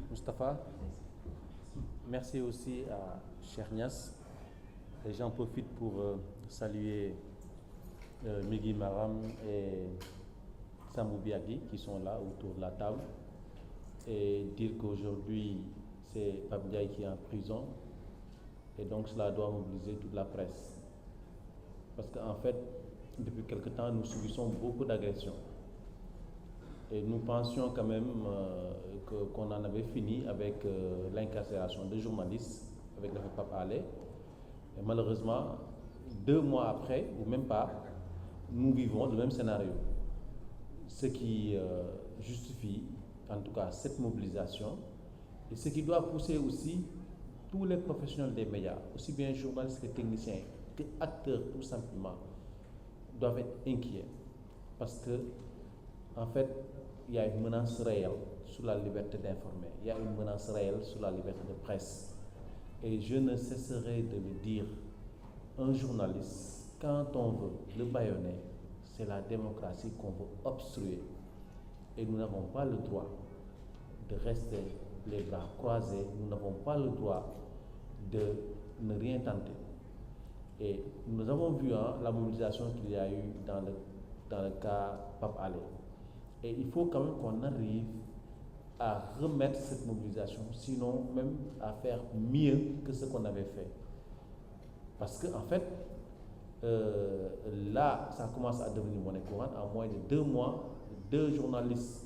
Mustapha, merci aussi à Cheikh Niass. Et j'en profite pour saluer Migui Maram et Samou Biagui qui sont là autour de la table et dire qu'aujourd'hui c'est Pape Ndiaye qui est en prison et donc cela doit mobiliser toute la presse. Parce qu'en fait, depuis quelque temps, nous subissons beaucoup d'agressions. Et nous pensions quand même qu'on en avait fini avec l'incarcération de journalistes, avec le Pape Alé. Et malheureusement, 2 mois après, ou même pas, nous vivons le même scénario. Ce qui justifie, en tout cas, cette mobilisation, et ce qui doit pousser aussi tous les professionnels des médias, aussi bien journalistes que techniciens, que acteurs tout simplement, doivent être inquiets. Parce que, en fait, il y a une menace réelle sur la liberté d'informer. Il y a une menace réelle sur la liberté de presse. Et je ne cesserai de le dire, un journaliste, quand on veut le bâillonner, c'est la démocratie qu'on veut obstruer. Et nous n'avons pas le droit de rester les bras croisés, nous n'avons pas le droit de ne rien tenter. Et nous avons vu la mobilisation qu'il y a eu dans le cas Pape Alé. Et il faut quand même qu'on arrive à remettre cette mobilisation, sinon même à faire mieux que ce qu'on avait fait. Parce qu'en fait, là, ça commence à devenir monnaie courante. En moins de 2 mois, 2 journalistes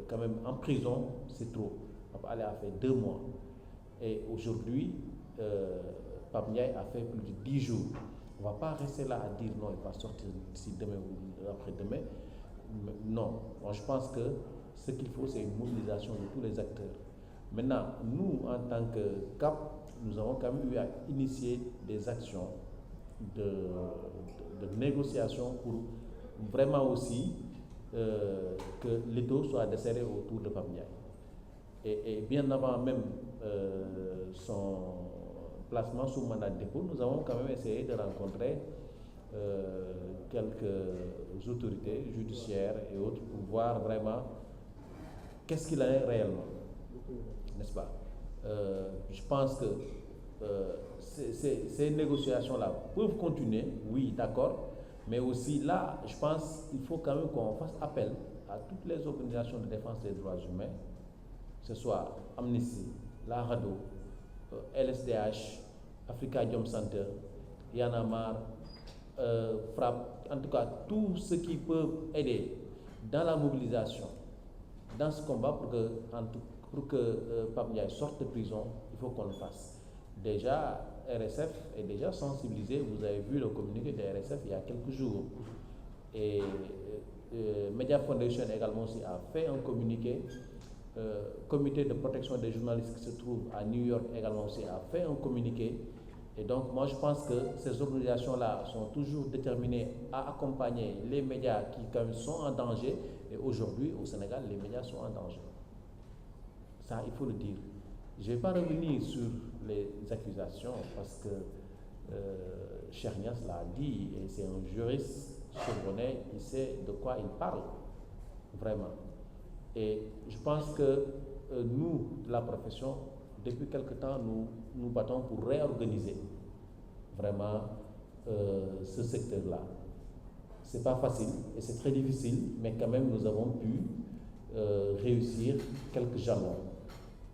quand même en prison, c'est trop. Pape Alé a fait 2 mois. Et aujourd'hui, Pape Ndiaye a fait plus de 10 jours. On ne va pas rester là à dire non, il va sortir d'ici demain ou après-demain. Non, moi je pense que ce qu'il faut, c'est une mobilisation de tous les acteurs. Maintenant, nous, en tant que CAP, nous avons quand même eu à initier des actions de négociation pour vraiment aussi que l'étau soit desserré autour de Pape Ndiaye. Et bien avant même son placement sous mandat de dépôt, nous avons quand même essayé de rencontrer quelques autorités judiciaires et autres pour voir vraiment qu'est-ce qu'il en est réellement, n'est-ce pas? Je pense que ces négociations-là peuvent continuer, oui, d'accord, mais aussi là, je pense qu'il faut quand même qu'on fasse appel à toutes les organisations de défense des droits humains, que ce soit Amnesty, la RADDHO, LSDH, Africa Jom Center, Y'en a marre, FRAPP, en tout cas tous ceux qui peuvent aider dans la mobilisation, dans ce combat pour que Pape Ndiaye sorte de prison, il faut qu'on le fasse. Déjà, RSF est déjà sensibilisé, vous avez vu le communiqué de RSF il y a quelques jours. Et Media Foundation également aussi a fait un communiqué. Comité de protection des journalistes qui se trouve à New York également aussi a fait un communiqué. Et donc moi je pense que ces organisations-là sont toujours déterminées à accompagner les médias qui quand même sont en danger. Et aujourd'hui au Sénégal, les médias sont en danger. Ça, il faut le dire. Je ne vais pas revenir sur les accusations parce que Cheikh Niass l'a dit et c'est un juriste chevronné, il sait de quoi il parle, vraiment. Et je pense que nous, de la profession, depuis quelque temps, nous battons pour réorganiser vraiment ce secteur-là. Ce n'est pas facile et c'est très difficile, mais quand même nous avons pu réussir quelques jalons.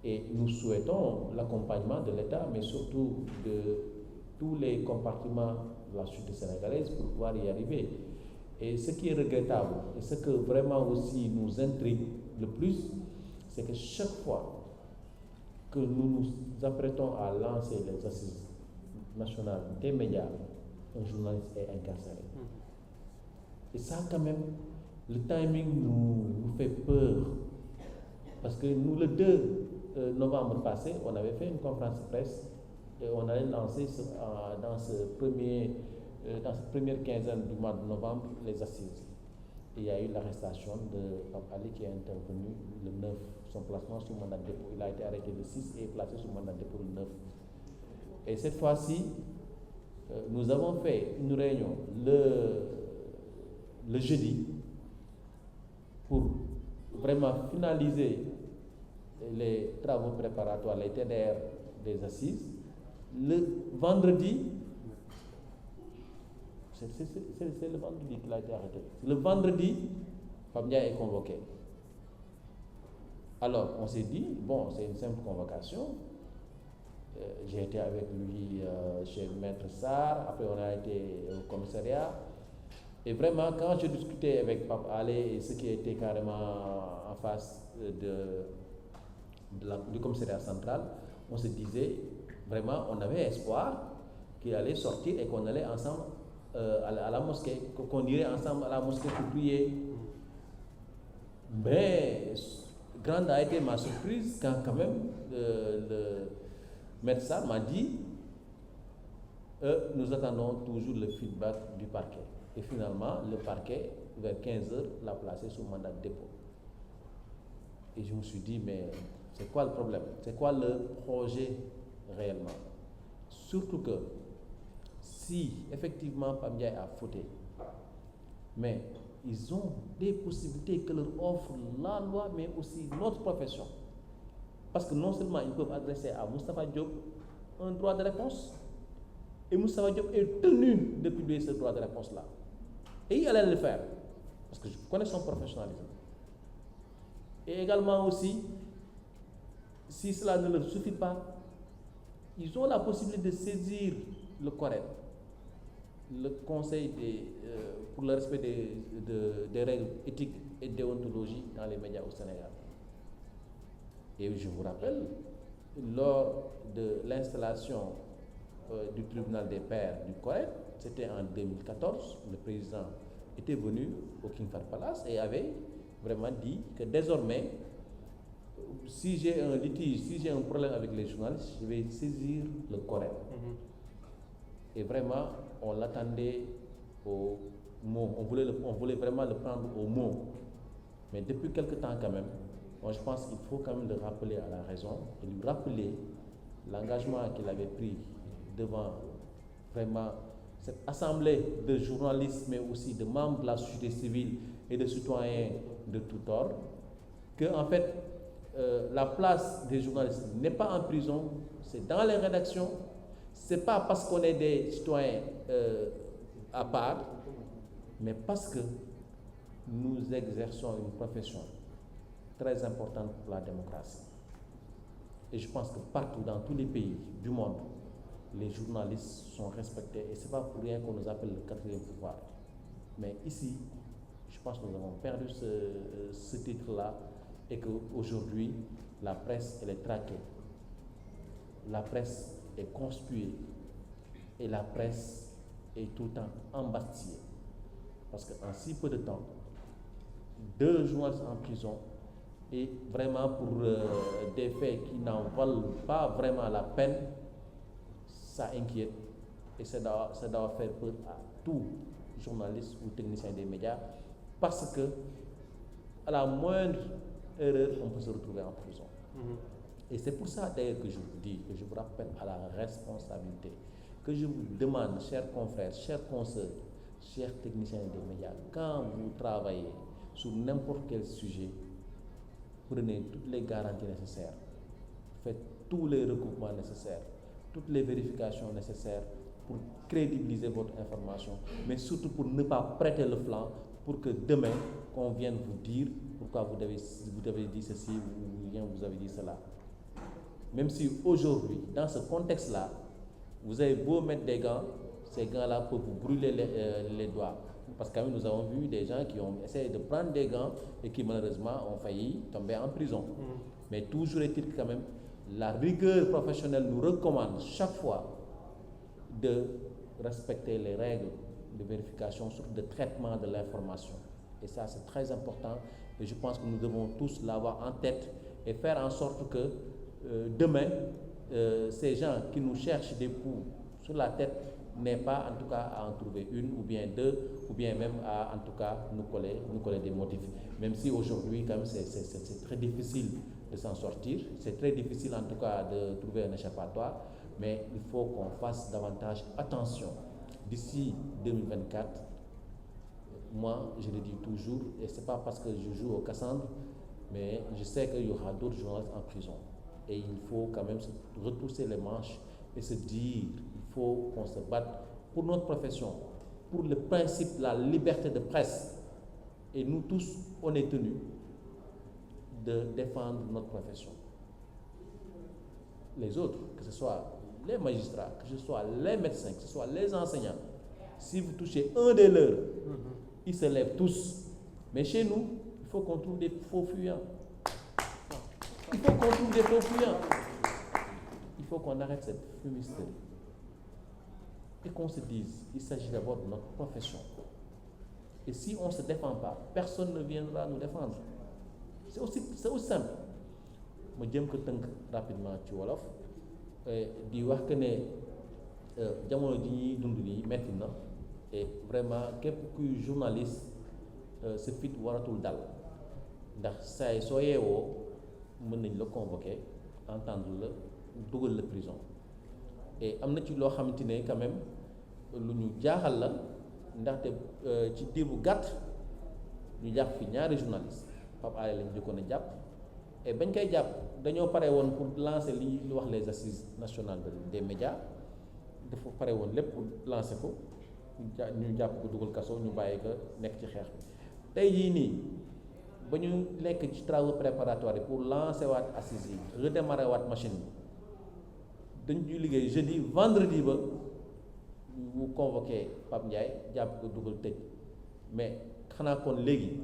Et nous souhaitons l'accompagnement de l'État, mais surtout de tous les compartiments de la société sénégalaise pour pouvoir y arriver. Et ce qui est regrettable, et ce que vraiment aussi nous intrigue le plus, c'est que chaque fois que nous nous apprêtons à lancer les assises nationales des médias, un journaliste est incarcéré. Et ça, quand même, le timing nous fait peur. Parce que nous, le 2 novembre passé, on avait fait une conférence de presse et on allait lancer dans cette première quinzaine du mois de novembre les assises. Et il y a eu l'arrestation de Pape Alé qui est intervenu le 9, son placement sous mandat de dépôt. Il a été arrêté le 6 et placé sous mandat de dépôt le 9. Et cette fois-ci, nous avons fait une réunion le jeudi pour vraiment finaliser les travaux préparatoires, les TDR des assises. Le vendredi, c'est le vendredi qu'il a été arrêté. Le vendredi, Pape Ndiaye est convoqué. Alors, on s'est dit, bon, c'est une simple convocation. J'ai été avec lui chez Maître Sarr, après on a été au commissariat. Et vraiment, quand je discutais avec Pape Alé et ceux qui étaient carrément en face du commissariat central, on se disait, vraiment, on avait espoir qu'il allait sortir et qu'on allait ensemble à la mosquée, qu'on irait ensemble à la mosquée pour prier. Mais grande a été ma surprise quand même le Maître Sarr m'a dit nous attendons toujours le feedback du parquet. Et finalement, le parquet, vers 15h, l'a placé sous mandat de dépôt. Et je me suis dit, mais c'est quoi le problème? C'est quoi le projet réellement? Surtout que si effectivement Pape Ndiaye a fauté, mais ils ont des possibilités que leur offre la loi, mais aussi notre profession. Parce que non seulement ils peuvent adresser à Moustapha Diop un droit de réponse, et Moustapha Diop est tenu de publier ce droit de réponse-là. Et il allait le faire, parce que je connais son professionnalisme. Et également aussi, si cela ne leur suffit pas, ils ont la possibilité de saisir le CORED, le Conseil pour le respect des règles éthiques et déontologie dans les médias au Sénégal. Et je vous rappelle, lors de l'installation du tribunal des pairs du CORED, c'était en 2014, le président était venu au King Fahd Palace et avait vraiment dit que désormais, si j'ai un litige, si j'ai un problème avec les journalistes, je vais saisir le CORED. Et vraiment, on l'attendait au mot. On voulait vraiment le prendre au mot. Mais depuis quelque temps quand même, moi je pense qu'il faut quand même le rappeler à la raison et lui rappeler l'engagement qu'il avait pris devant vraiment cette assemblée de journalistes, mais aussi de membres de la société civile et de citoyens de tout ordre, que en fait la place des journalistes n'est pas en prison, c'est dans les rédactions. C'est pas parce qu'on est des citoyens à part, mais parce que nous exerçons une profession très importante pour la démocratie. Et je pense que partout, dans tous les pays du monde, les journalistes sont respectés. Et ce n'est pas pour rien qu'on nous appelle le quatrième pouvoir. Mais ici, je pense que nous avons perdu ce titre-là et qu'aujourd'hui, la presse, elle est traquée. La presse est conspuée. Et la presse est tout le temps embastillée. Parce qu'en si peu de temps, 2 journalistes en prison, et vraiment pour des faits qui n'en valent pas vraiment la peine, ça inquiète et ça doit faire peur à tout journaliste ou technicien des médias, parce que à la moindre erreur, on peut se retrouver en prison. Et c'est pour ça d'ailleurs que je vous dis, que je vous rappelle à la responsabilité, que je vous demande, chers confrères, chers consoeurs, chers techniciens des médias, quand vous travaillez sur n'importe quel sujet, prenez toutes les garanties nécessaires, faites tous les recoupements nécessaires, toutes les vérifications nécessaires pour crédibiliser votre information, mais surtout pour ne pas prêter le flanc, pour que demain, qu'on vienne vous dire pourquoi vous avez dit ceci ou bien vous avez dit cela. Même si aujourd'hui, dans ce contexte-là, vous avez beau mettre des gants, ces gants-là peuvent vous brûler les doigts. Parce que nous avons vu des gens qui ont essayé de prendre des gants et qui malheureusement ont failli tomber en prison. Mais toujours est-il que quand même, la rigueur professionnelle nous recommande chaque fois de respecter les règles de vérification, surtout de traitement de l'information. Et ça, c'est très important. Et je pense que nous devons tous l'avoir en tête et faire en sorte que demain, ces gens qui nous cherchent des poux sur la tête n'aient pas en tout cas à en trouver une ou bien 2, ou bien même à en tout cas nous coller des motifs. Même si aujourd'hui, quand même, c'est très difficile de s'en sortir, c'est très difficile en tout cas de trouver un échappatoire, mais il faut qu'on fasse davantage attention. D'ici 2024, moi je le dis toujours, et c'est pas parce que je joue au Cassandre mais je sais qu'il y aura d'autres journalistes en prison. Et il faut quand même se retrousser les manches et se dire, il faut qu'on se batte pour notre profession, pour le principe de la liberté de presse. Et nous tous, on est tenus de défendre notre profession. Les autres, que ce soit les magistrats, que ce soit les médecins, que ce soit les enseignants, si vous touchez un des leurs, ils se lèvent tous. Mais chez nous, il faut qu'on trouve des faux fuyants. Il faut qu'on trouve des faux fuyants. Il faut qu'on arrête cette fumisterie. Et qu'on se dise, il s'agit d'abord de notre profession. Et si on ne se défend pas, personne ne viendra nous défendre. C'est aussi simple. Je vais vous dire rapidement ci wolof di wax que ne jamono ji ñuy dund nii metti na et vraiment képp kuy journaliste sa fit waratul dal ndax saay soo yeewoo mën nañ la convoquer entendre la dugal la prison et am na ci loo xamante ne quand même lu ñu jaaxal la ndaxte ci diir bu gàtt ñu jàpp fi ñaari journaliste Pape Alé lañ jëkkoon a jàpp et bañ koy jàpp dañoo pare woon pour lancer li ñu wax les assises nationales des médias dafa pare woon lépp pour lancer ko ñu jàpp ko dugal kaso ñu bàyyi ko nekk ci xeex bi tey jii nii ba ñu nekk ci travaux préparatoires yi pour lancer waat assises yi redémarrer waat machine bi dañ ciy liggéey jeudi vendredi ba ñu convoqué Pape Ndiaye jàpp ko dugal tëj mais xanaa kon léegi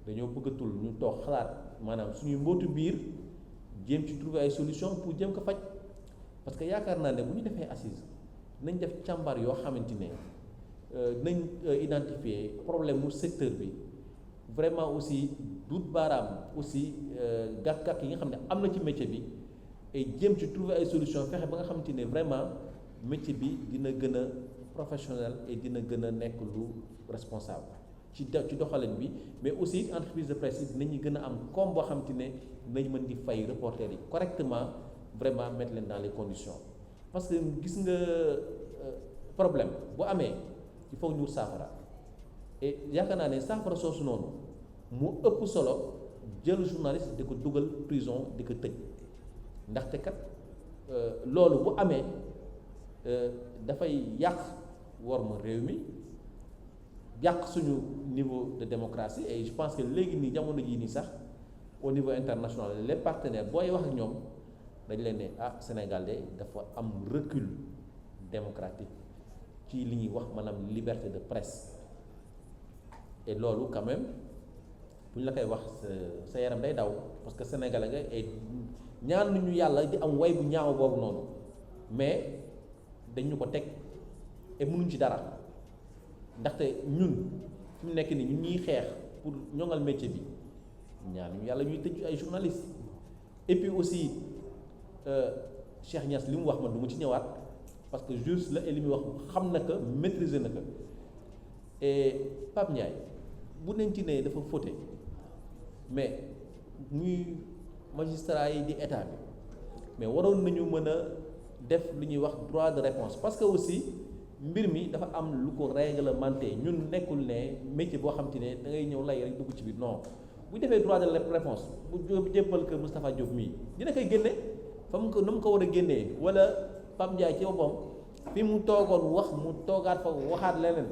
dañoo bëggatul ñu toog xalaat maanaam suñuy mbootu biir jéem ci trouver ay solution pour jéem ko faj parce que yaakaar naa ne bu ñu defee assise nañ def càmbar yoo xamante ne nañ identifier problème mu secteur bi vraiment aussi duut baaraam aussi gàkk-gàkk yi nga xam ne am na ci métier bi et jéem ci trouver ay solution fexe ba nga xamante ne vraiment métier bi dina gën a professionnel et dina gën a nekk lu responsable ci doxalin bi mais aussi entreprise de presse yi dinañu gën a am comme boo xamante ne nañ mën di fay reporter yi correctement vraiment mettre leen dans les conditions parce que gis nga problème bu amee il faut ñu saafara et yaakaar naa ne saafara soosu noonu mu ëpp solo jël journaliste di ko dugal prison di ko tëj ndaxte kat loolu bu amee dafay yàq worma réew mi yàq suñu niveau de démocratie et je pense que léegi nii jamono jii nii sax au niveau international les partenaires booy wax ak ñoom dañ leen ne Sénégal de dafa am recul démocratique ci li ñuy wax maanaam liberté de presse et loolu quand même bu ñu la koy wax sa yaram day daw parce que sénégalais nga et ñaan nañu yàlla di am way bu ñaaw boobu noonu mais dañu ko teg et mënuñ ci dara ndaxte ñun fi mu nekk nii ñun ñuy xeex pour ñoŋal métier bi ñaan ñu yàlla ñuy tëj ay journalistes et puis aussi Cheikh Niass li mu wax man du ma ci ñëwaat parce que juste la et li muy wax xam na ko maîtriser na ko et Pape Ndiaye bu nañ ci ne dafa fauté mais muy magistrat yi di état bi mais waroon nañu mën a def lu ñuy wax droit de réponse parce que aussi mbir mi dafa am lu ko réglementé ñun nekkul ne métier boo xam te ne da ngay ñëw lay rek dugg ci biir non bu defee droit de réponse bu jébbal ko Moustapha Diop mii dina koy génne fa mu ko na mu ko war a génnee wala Pape Ndiaye ci boppam fi mu toogoon wax mu toogaat fa waxaat leneen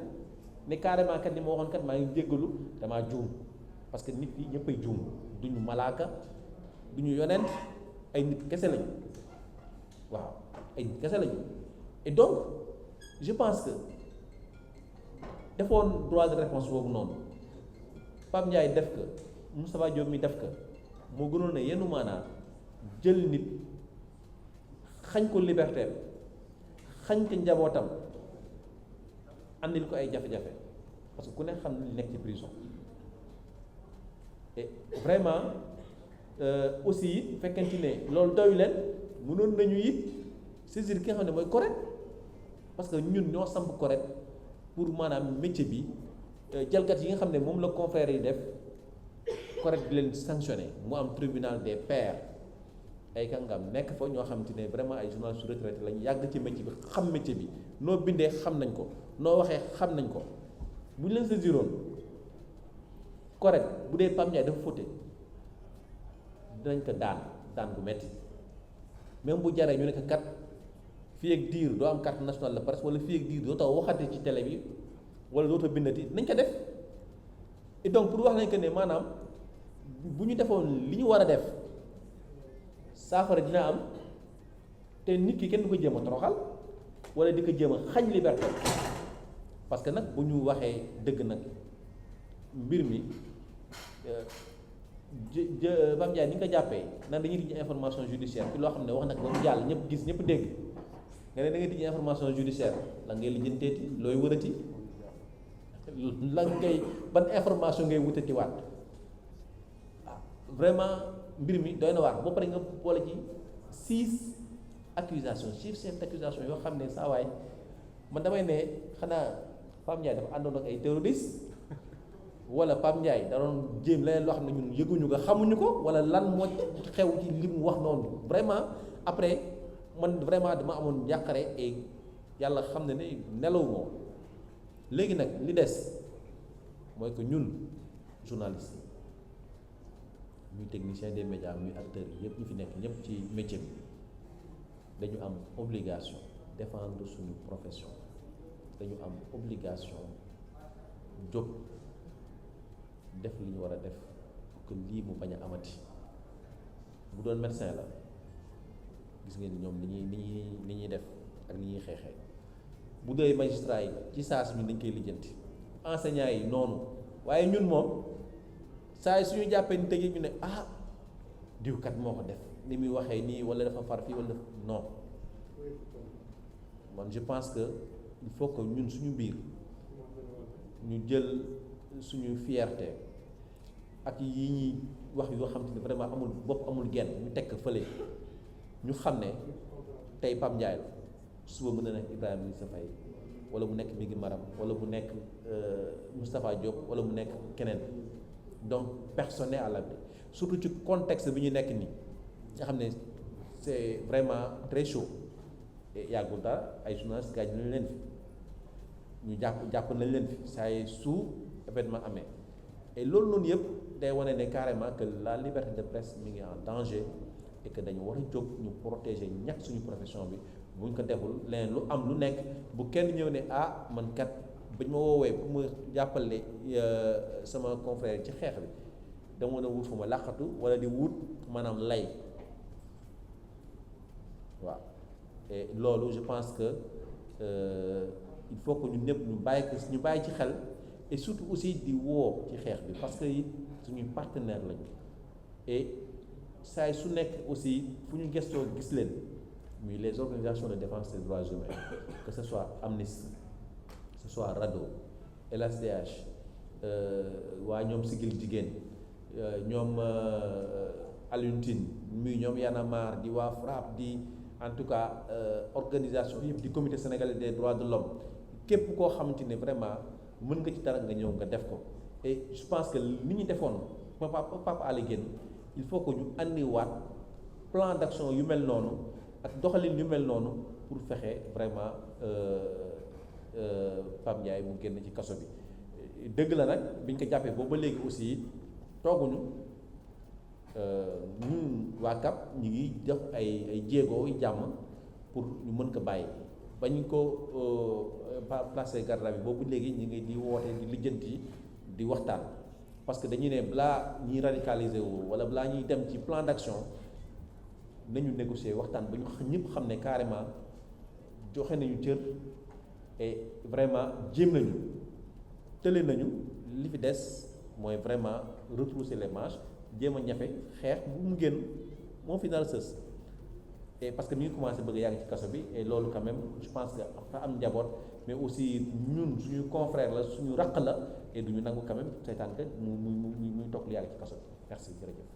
ne carrément kat ni ma waxoon kat maa ngi jéggalu damaa juum parce que nit yi ñëppay juum duñu malaaka duñu yonent ay nit kese lañu waaw ay nit kese lañu et donc je pense que defoon droit de réponse boobu noonu Pape Ndiaye def ko Moustapha Diop mi def ko moo gënoon ne yenn maanaa jël nit xañ ko liberté xañ ko njabootam andil ko ay jafe-jafe parce que ku ne xam ne nekk ci prison et vraiment aussi it fekkente ne loolu doyu leen mënoon nañu it saisir ki nga xam ne mooy correct parce que ñun ñoo samp correct pour maanaam métier bi jalgat yi nga xam ne moom la confrère yi def correct di leen sanctionné mu am tribunal des pairs ay kàngam nekk fa ñoo xamante ne vraiment ay journalistes retraité lañu yàgg ci métier bi xam métier bi noo bindee xam nañ ko noo waxee xam nañ ko bu ñu leen saisiroon correct bu dee Pape Ndiaye dafa fauté dinañ ko daan gu metti même bu jaree ñu ne ko kat fii ak diir doo am carte nationale de presse wala fii ak diir doo taw waxati ci télé bi wala doo taw bindati nañ ko def et donc pour wax nañ que ne maanaam bu ñu defoon li ñu war a def saafara dina am te nit ki kenn du ko jéem a toroxal wala di ko jéem a xañ liberté parce que nag bu ñu waxee dëgg nag mbir mi Pape Ndiaye ni nga ko jàppee naan dañuy tijji information judiciaire ci loo xam ne wax nag ba mu jàll ñëpp gis ñëpp dégg nga ne da ngay tijji information judiciaire la ngay lijjanteeti looy wërati la ngay ban information ngay wutati waat vraiment mbir mi doy na waar ba pare nga boole ci 6 accusations 6 accusations yoo xam ne saa waay man damay ne xanaa Pape Ndiaye dafa àndoon ak ay terroristes wala Pape Ndiaye da doon jéem leneen loo xam ne ñun yëguñu ko xamuñu ko wala lan moo xew ci li mu wax noonu vraiment après man vraiment dama amoon njàqare et yàlla xam ne nelaw moo léegi nag li des mooy que ñun journalistes yi ñuy technicien des médias muy acteurs yi yëpp ñu fi nekk ñëpp ci métier bi dañu am obligation défendre suñu profession dañu am obligation jóg def li ñu war a def pour que lii mu bañ a amati bu doon médecin la gis ngeen ñoom ni ñuy def ak ni ñuy xeexee bu dee magistrat yi ci saa si ñun dañ koy lijjanti enseignants yi noonu waaye ñun moom saa yi suñu jàppee ni tëjee ñu ne diwkat moo ko def ni muy waxee nii wala dafa far fii wala non man je pense que il faut que ñun suñu biir ñu jël suñu fierté ak yi ñuy wax yoo xam te ne vraiment amul bopp amul genn ñu tekk fële ñu xam ne tey Pape Ndiaye la suba mën na nekk Ibrahima Lissa Faye wala mu nekk Migui Maram wala mu nekk Moustapha Diop wala mu nekk keneen donc personne n'est à l'abri surtout ci contexte bi ñu nekk nii nga xam ne c'est vraiment très chaud et yàggul dara ay journalistes gaañ nañ leen fi ñu jàpp nañ leen fi saa yi su événement amee et loolu noonu yëpp day wane ne carrément que la liberté de presse mi ngi en danger et que dañu war a jóg ñu protéger ñàkk suñu profession bi buñ ko deful leneen lu am lu nekk bu kenn ñëw ne man kat bañ ma woowee pour ma jàppale sama confrère ci xeex bi dama mën a wut fu ma làqatu wala di wut maanaam lay waaw et loolu je pense que il faut que ñun ñëpp ñu bàyyi ci xel et surtout aussi di woo ci xeex bi parce que it suñuy partenaire lañu et saa su nekk aussi fu ñu gëstoo gis leen muy les organisations de défense des droits humains que ce soit Amnesty que ce soit RADDHO LHDH waa ñoom Siggil Jigéen ñoom Alioune Tine muy ñoom Y'en a marre di waa FRAPP di en tout cas organisation yëpp di comité sénégalais des droits de l'homme képp koo xamante ne vraiment mën nga ci dara nga ñëw nga def ko et je pense que li ñu defoon Pape Alé Guène il faut que ñu andiwaat plan d'action yu mel noonu ak doxalin yu mel noonu pour fexe vraiment Pape Ndiaye mu génn ci kaso bi dëgg la nag biñ ko jàppee boobu ba léegi aussi tooguñu ñun waa CAP ñu ngi def ay jéego jàmm pour ñu mën ko bàyyi bañ ko placé garde à vue boobu léegi ñu ngi di woote di lijjanti di waxtaan parce que dañuy ne balaa ñuy radicaliser wu wala balaa ñuy dem ci plan d'action nañu négocier waxtaan ba ñu ñëpp xam ne carrément joxe nañu cër et vraiment jéem nañu tële nañu li fi des mooy vraiment retrousser les manches jéem a ñafe xeex bu mu génn moo fi nar a sës et parce que mi ngi commencé bëgg a yàgg ci kaso bi et loolu quand même je pense que dafa am njaboot mais aussi ñun suñu confrère la suñu raq la et duñu nangu quand même seytaan que muy toog lu yàgg ci kaso bi merci jërëjëf